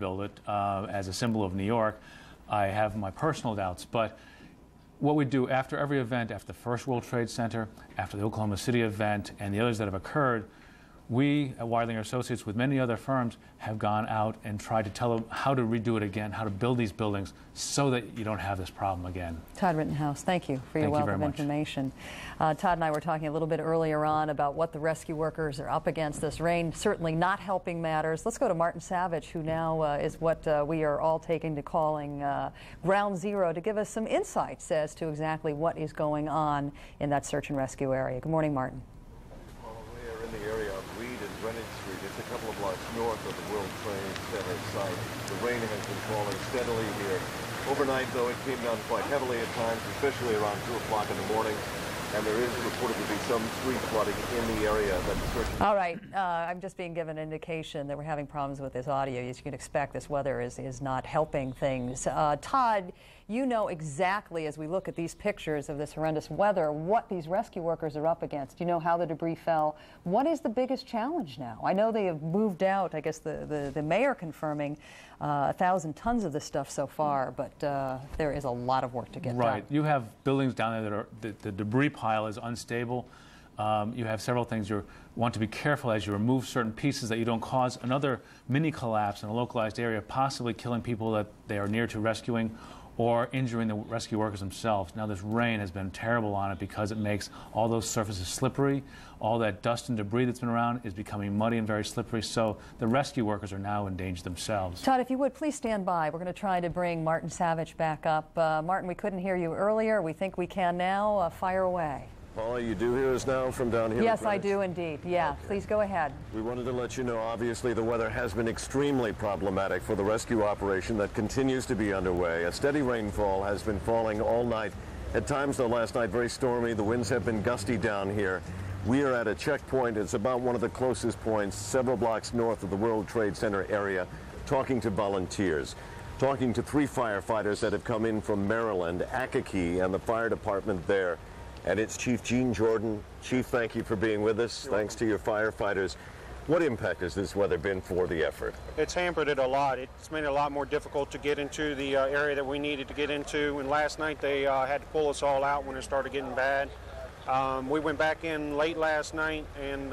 build it as a symbol of New York. I have my personal doubts, but what we do after every event, after the first World Trade Center, after the Oklahoma City event, and the others that have occurred, we at Wadlinger Associates, with many other firms, have gone out and tried to tell them how to redo it again, how to build these buildings so that you don't have this problem again. Todd Rittenhouse, thank you for your wealth of information. Todd and I were talking a little bit earlier on about what the rescue workers are up against. This rain certainly not helping matters. Let's go to Martin Savage, who now is what we are all taking to calling ground zero, to give us some insights as to exactly what is going on in that search and rescue area. Good morning, Martin. We're in the area of Reed and Greenwich Street. It's a couple of blocks north of the World Trade Center site. The rain has been falling steadily here. Overnight, though, it came down quite heavily at times, especially around 2 o'clock in the morning. And there is reported to be some street flooding in the area that the search... All right. I'm just being given an indication that we're having problems with this audio. As you can expect, this weather is not helping things. Todd, you know exactly, as we look at these pictures of this horrendous weather, what these rescue workers are up against. You know how the debris fell. What is the biggest challenge now? I know they have moved out, I guess the mayor confirming 1,000 tons of this stuff so far, but there is a lot of work to get done. Right. You have buildings down there that are, the debris pile is unstable. You have several things you want to be careful as you remove certain pieces that you don't cause another mini collapse in a localized area, possibly killing people that they are near to rescuing or injuring the rescue workers themselves. Now, this rain has been terrible on it because it makes all those surfaces slippery. All that dust and debris that's been around is becoming muddy and very slippery, so the rescue workers are now in danger themselves. Todd, if you would, please stand by. We're going to try to bring Martin Savage back up. Martin, we couldn't hear you earlier. We think we can now. Fire away. Paula, you do hear us now from down here? Yes, I do indeed. Yeah, okay. Please go ahead. We wanted to let you know, obviously, the weather has been extremely problematic for the rescue operation that continues to be underway. A steady rainfall has been falling all night. At times, though, last night, very stormy. The winds have been gusty down here. We are at a checkpoint. It's about one of the closest points, several blocks north of the World Trade Center area, talking to volunteers, talking to 3 firefighters that have come in from Maryland, ACCOKEEK, and the fire department there. And it's Chief Gene Jordan. Chief, thank you for being with us. Thanks to your firefighters. What impact has this weather been for the effort? It's hampered it a lot. It's made it a lot more difficult to get into the area that we needed to get into. And last night they had to pull us all out when it started getting bad. We went back in late last night and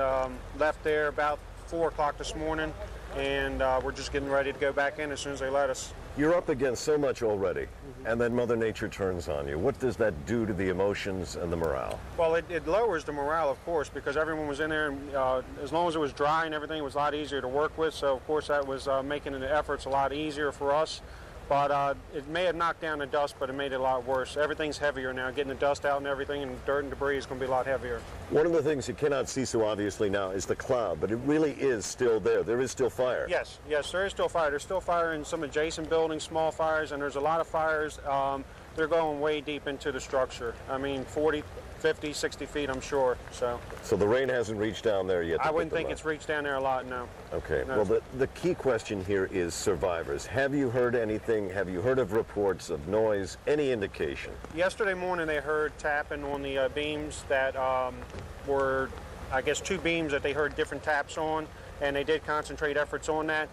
left there about 4 o'clock this morning. And we're just getting ready to go back in as soon as they let us. You're up against so much already, and then Mother Nature turns on you. What does that do to the emotions and the morale? Well, it lowers the morale, of course, because everyone was in there, and as long as it was dry and everything, it was a lot easier to work with. So, of course, that was making the efforts a lot easier for us. But it may have knocked down the dust, but it made it a lot worse. Everything's heavier now. Getting the dust out and everything, and dirt and debris is going to be a lot heavier. One of the things you cannot see so obviously now is the cloud, but it really is still there. There is still fire. Yes, there is still fire. There's still fire in some adjacent buildings, small fires, and there's a lot of fires. They're going way deep into the structure. I mean, 40, 50, 60 feet, I'm sure. So the rain hasn't reached down there yet? I wouldn't think it's reached down there a lot, no. Okay. No. Well, the key question here is survivors. Have you heard anything? Have you heard of reports of noise? Any indication? Yesterday morning they heard tapping on the beams that were, I guess, 2 beams that they heard different taps on, and they did concentrate efforts on that.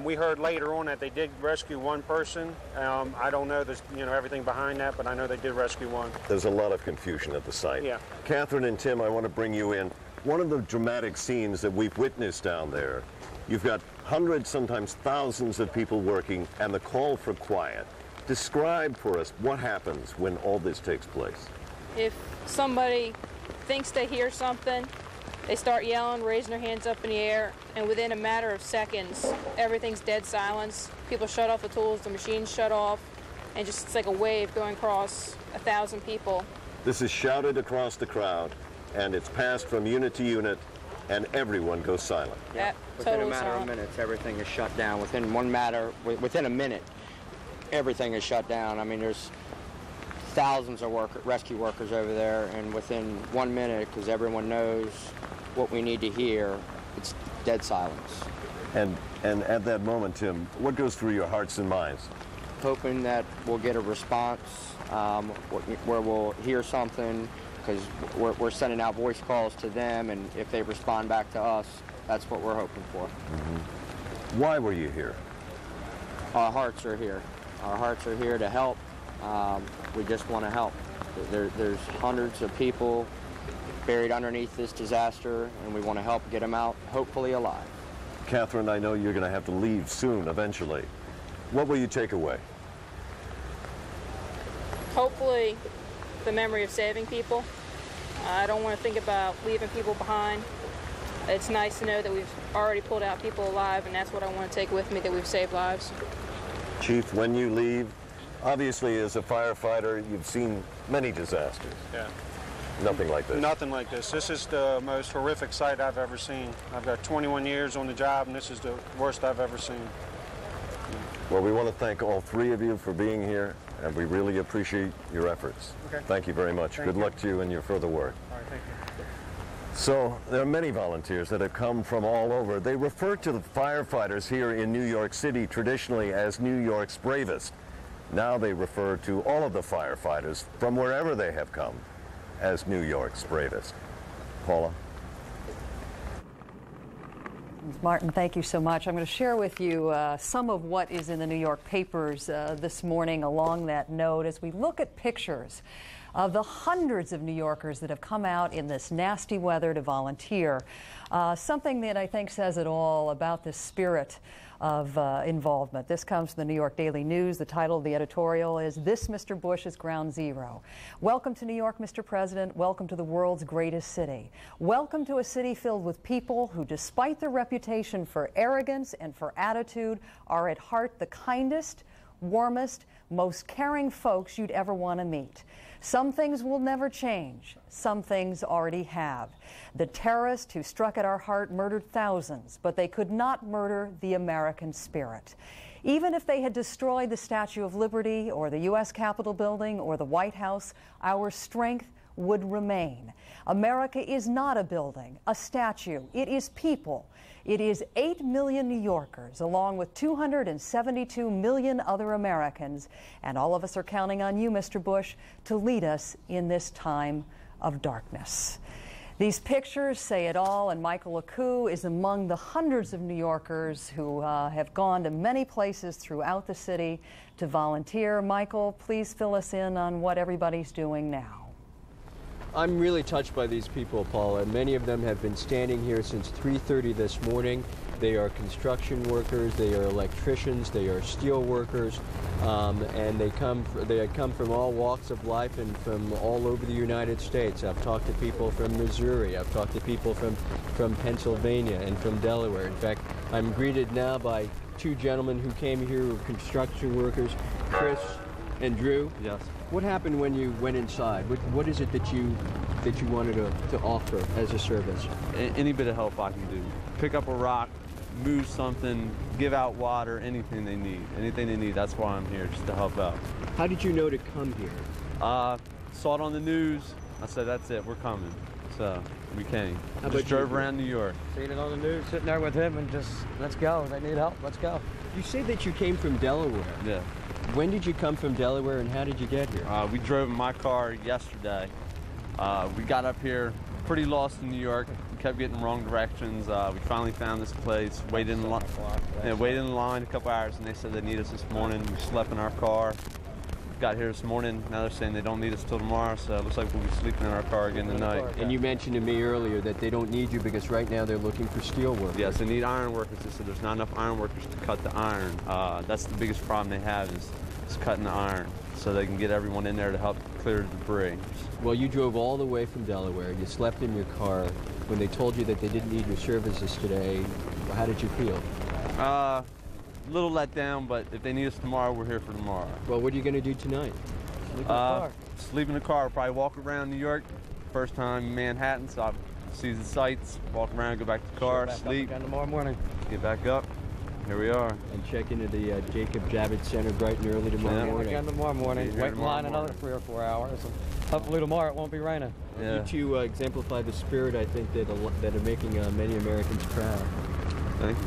We heard later on that they did rescue 1 person. I don't know everything behind that, but I know they did rescue 1. There's a lot of confusion at the site. Yeah. KATHRYN and Tim, I want to bring you in. One of the dramatic scenes that we've witnessed down there, you've got hundreds, sometimes thousands of people working, and the call for quiet. Describe for us what happens when all this takes place. If somebody thinks they hear something, they start yelling, raising their hands up in the air, and within a matter of seconds, everything's dead silence. People shut off the tools, the machines shut off, and just it's like a wave going across 1,000 people. This is shouted across the crowd, and it's passed from unit to unit, and everyone goes silent. Yeah, within a matter of minutes, everything is shut down. Within a minute, everything is shut down. I mean, there's thousands of rescue workers over there, and within 1 minute, because everyone knows what we need to hear, it's dead silence. And at that moment, Tim, what goes through your hearts and minds? Hoping that we'll get a response where we'll hear something, because we're sending out voice calls to them, and if they respond back to us, that's what we're hoping for. Why were you here? our hearts are here. Our hearts are here to help. We just want to help. There's hundreds of people buried underneath this disaster, and we want to help get them out, hopefully alive. KATHRYN, I know you're going to have to leave soon, eventually. What will you take away? Hopefully, the memory of saving people. I don't want to think about leaving people behind. It's nice to know that we've already pulled out people alive, and that's what I want to take with me, that we've saved lives. Chief, when you leave, obviously as a firefighter, you've seen many disasters. Yeah. Nothing like this. Nothing like this. This is the most horrific sight I've ever seen. I've got 21 years on the job, and this is the worst I've ever seen. Well, we want to thank all three of you for being here, and we really appreciate your efforts. Okay. Thank you very much. Good luck to you in your further work. All right, thank you. So there are many volunteers that have come from all over. They refer to the firefighters here in New York City traditionally as New York's bravest. Now they refer to all of the firefighters from wherever they have come as New York's bravest. Paula? Martin, thank you so much. I'm going to share with you some of what is in the New York papers this morning along that note as we look at pictures of the hundreds of New Yorkers that have come out in this nasty weather to volunteer. Something that I think says it all about the spirit of involvement. This comes from the New York Daily News. The title of the editorial is "This Mr. Bush is Ground Zero." Welcome to New York, Mr. President. Welcome to the world's greatest city. Welcome to a city filled with people who, despite their reputation for arrogance and for attitude, are at heart the kindest, warmest, most caring folks you'd ever want to meet. Some things will never change. Some things already have. The terrorists who struck at our heart murdered thousands, but they could not murder the American spirit. Even if they had destroyed the Statue of Liberty or the U.S. Capitol building or the White House, our strength would remain. America is not a building, a statue. It is people. It is 8 million New Yorkers, along with 272 million other Americans. And all of us are counting on you, Mr. Bush, to lead us in this time of darkness. These pictures say it all, and Michael OKWU is among the hundreds of New Yorkers who have gone to many places throughout the city to volunteer. Michael, please fill us in on what everybody's doing now. I'm really touched by these people, Paula. Many of them have been standing here since 3:30 this morning. They are construction workers, they are electricians, they are steel workers, and they come from all walks of life and from all over the United States. I've talked to people from Missouri, I've talked to people from Pennsylvania and from Delaware. In fact, I'm greeted now by two gentlemen who came here who are construction workers, Chris and Drew. Yes. What happened when you went inside? What is it that you wanted to offer as a service? Any bit of help I can do. Pick up a rock, move something, give out water, anything they need. Anything they need, that's why I'm here, just to help out. How did you know to come here? Saw it on the news. I said, that's it, we're coming. So we came. Just drove around New York. Seen it on the news, sitting there with him and just, let's go, they need help, let's go. You say that you came from Delaware. Yeah. When did you come from Delaware and how did you get here? We drove in my car yesterday. We got up here pretty lost in New York. We kept getting wrong directions. We finally found this place. Waited in line a couple hours, and they said they need us this morning. We slept in our car. Got here this morning. Now they're saying they don't need us till tomorrow, so it looks like we'll be sleeping in our car again tonight. And you mentioned to me earlier that they don't need you because right now they're looking for steel workers. Yes, they need iron workers. They said there's not enough iron workers to cut the iron. That's the biggest problem they have is cutting the iron, so they can get everyone in there to help clear the debris. Well, you drove all the way from Delaware. You slept in your car. When they told you that they didn't need your services today, how did you feel? A little let down, but if they need us tomorrow, we're here for tomorrow. Well, what are you going to do tonight? Sleep in the car. Sleep in the car. Probably walk around New York. First time in Manhattan, so I'll see the sights, walk around, go back to the car, sleep. Again tomorrow morning. Get back up. Here we are. And check into the Jacob Javits Center bright and early tomorrow morning. Again tomorrow morning. Wait in line another 3 or 4 hours. And hopefully tomorrow it won't be raining. Yeah. You two exemplify the spirit, I think, that are making many Americans proud. Thank you.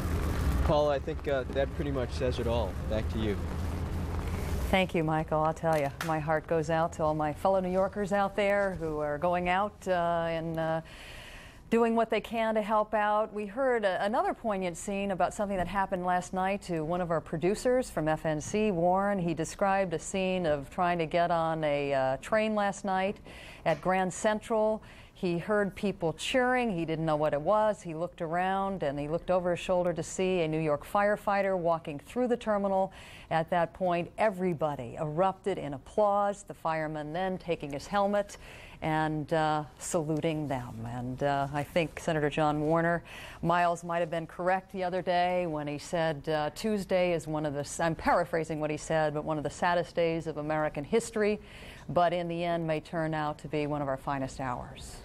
Paul, I think that pretty much says it all. Back to you. Thank you, Michael. I'll tell you, my heart goes out to all my fellow New Yorkers out there who are going out and doing what they can to help out. We heard another poignant scene about something that happened last night to one of our producers from FNC, Warren. He described a scene of trying to get on a train last night at Grand Central. He heard people cheering. He didn't know what it was. He looked around and he looked over his shoulder to see a New York firefighter walking through the terminal. At that point, everybody erupted in applause. The fireman then taking his helmet and saluting them. And I think Senator John Warner, Miles might have been correct the other day when he said Tuesday is one of the, I'm paraphrasing what he said, but one of the saddest days of American history, but in the end may turn out to be one of our finest hours.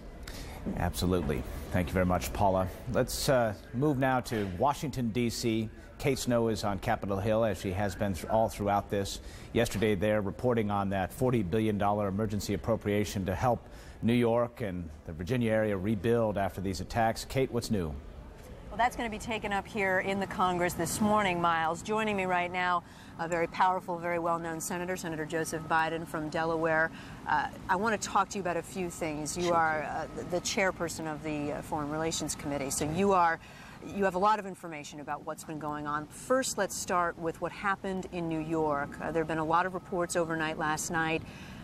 Absolutely. Thank you very much, Paula. Let's move now to Washington, D.C. Kate Snow is on Capitol Hill, as she has been all throughout this. Yesterday, they're reporting on that $40 billion emergency appropriation to help New York and the Virginia area rebuild after these attacks. Kate, what's new? Well, that's going to be taken up here in the Congress this morning, Miles. Joining me right now, a very powerful, very well-known senator, Senator Joseph Biden from Delaware. I want to talk to you about a few things. You are the chairperson of the Foreign Relations Committee, so you have a lot of information about what's been going on. First, let's start with what happened in New York. There have been a lot of reports overnight last night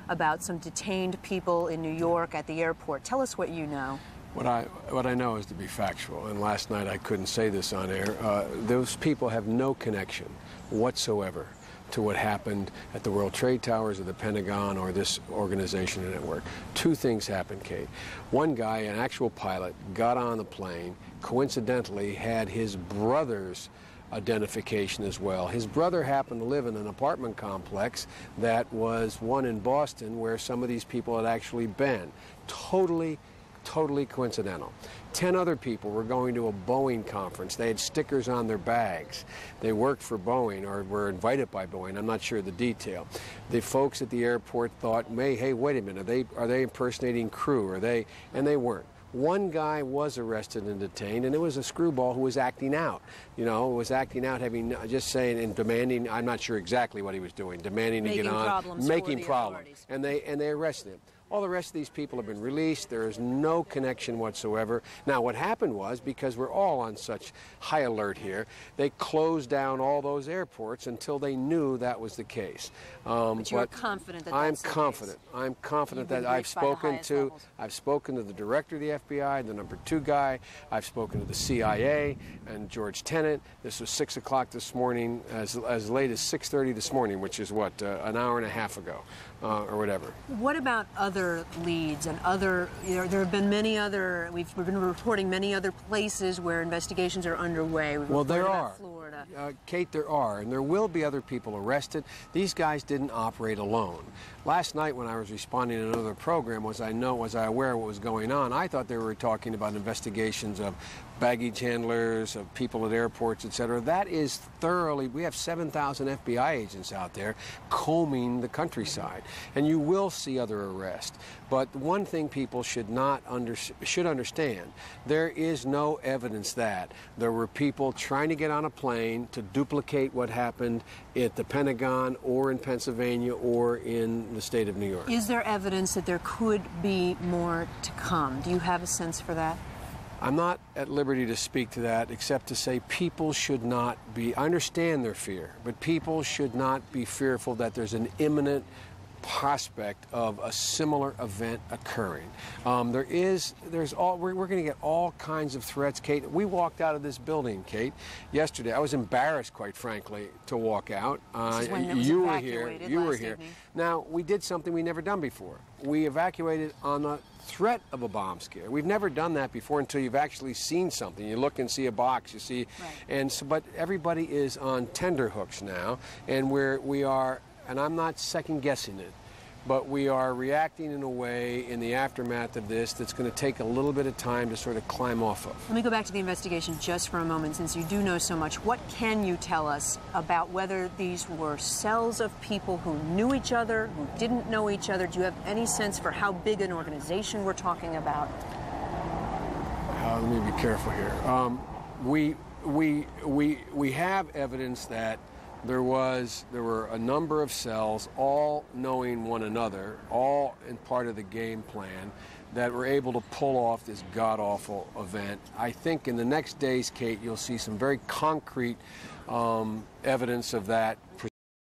about some detained people in New York at the airport. Tell us what you know. What I know is to be factual, and last night I couldn't say this on air. Those people have no connection whatsoever to what happened at the World Trade Towers or the Pentagon or this organization and network. Two things happened, Kate. One guy, an actual pilot, got on the plane, coincidentally had his brother's identification as well. His brother happened to live in an apartment complex that was one in Boston where some of these people had actually been. Totally coincidental. 10 other people were going to a Boeing conference. They had stickers on their bags. They worked for Boeing or were invited by Boeing. I'm not sure the detail. The folks at the airport thought, hey, wait a minute, are they impersonating crew? And they weren't. One guy was arrested and detained, and it was a screwball who was acting out. You know, was acting out, just saying and demanding. I'm not sure exactly what he was doing, demanding to get on, making problems, and they arrested him. All the rest of these people have been released. There is no connection whatsoever. Now, what happened was, because we're all on such high alert here, they closed down all those airports until they knew that was the case. But you're confident that that's the case. I'm confident that I've spoken to the director of the FBI, the #2 guy. I've spoken to the CIA and George Tenet. This was 6 o'clock this morning, as late as 6:30 this morning, which is what, an hour and a half ago, or whatever. What about other leads and other, there have been many other, we've been reporting many other places where investigations are underway. Well, there are. Florida. Kate, there are, and there will be other people arrested. These guys didn't operate alone. Last night when I was responding to another program, was I aware of what was going on? I thought they were talking about investigations of baggage handlers, of people at airports, etc. That is thoroughly, we have 7,000 FBI agents out there combing the countryside, and you will see other arrests. But one thing people should understand, there is no evidence that there were people trying to get on a plane to duplicate what happened at the Pentagon or in Pennsylvania or in the state of New York. Is there evidence that there could be more to come? Do you have a sense for that? I'm not at liberty to speak to that, except to say people should not be, I understand their fear, but people should not be fearful that there's an imminent prospect of a similar event occurring. We're going to get all kinds of threats, Kate. We walked out of this building, Kate, yesterday. I was embarrassed, quite frankly, to walk out. You were here. Now, we did something we never done before. We evacuated on the threat of a bomb scare. We've never done that before until you've actually seen something. You look and see a box, you see, but everybody is on tenterhooks now, and we are. And I'm not second-guessing it, but we are reacting in a way in the aftermath of this that's going to take a little bit of time to sort of climb off of. Let me go back to the investigation just for a moment, since you do know so much. What can you tell us about whether these were cells of people who knew each other, who didn't know each other? Do you have any sense for how big an organization we're talking about? Let me be careful here. We have evidence that there were a number of cells, all knowing one another, all in part of the game plan, that were able to pull off this god-awful event. I think in the next days, Kate, you'll see some very concrete evidence of that.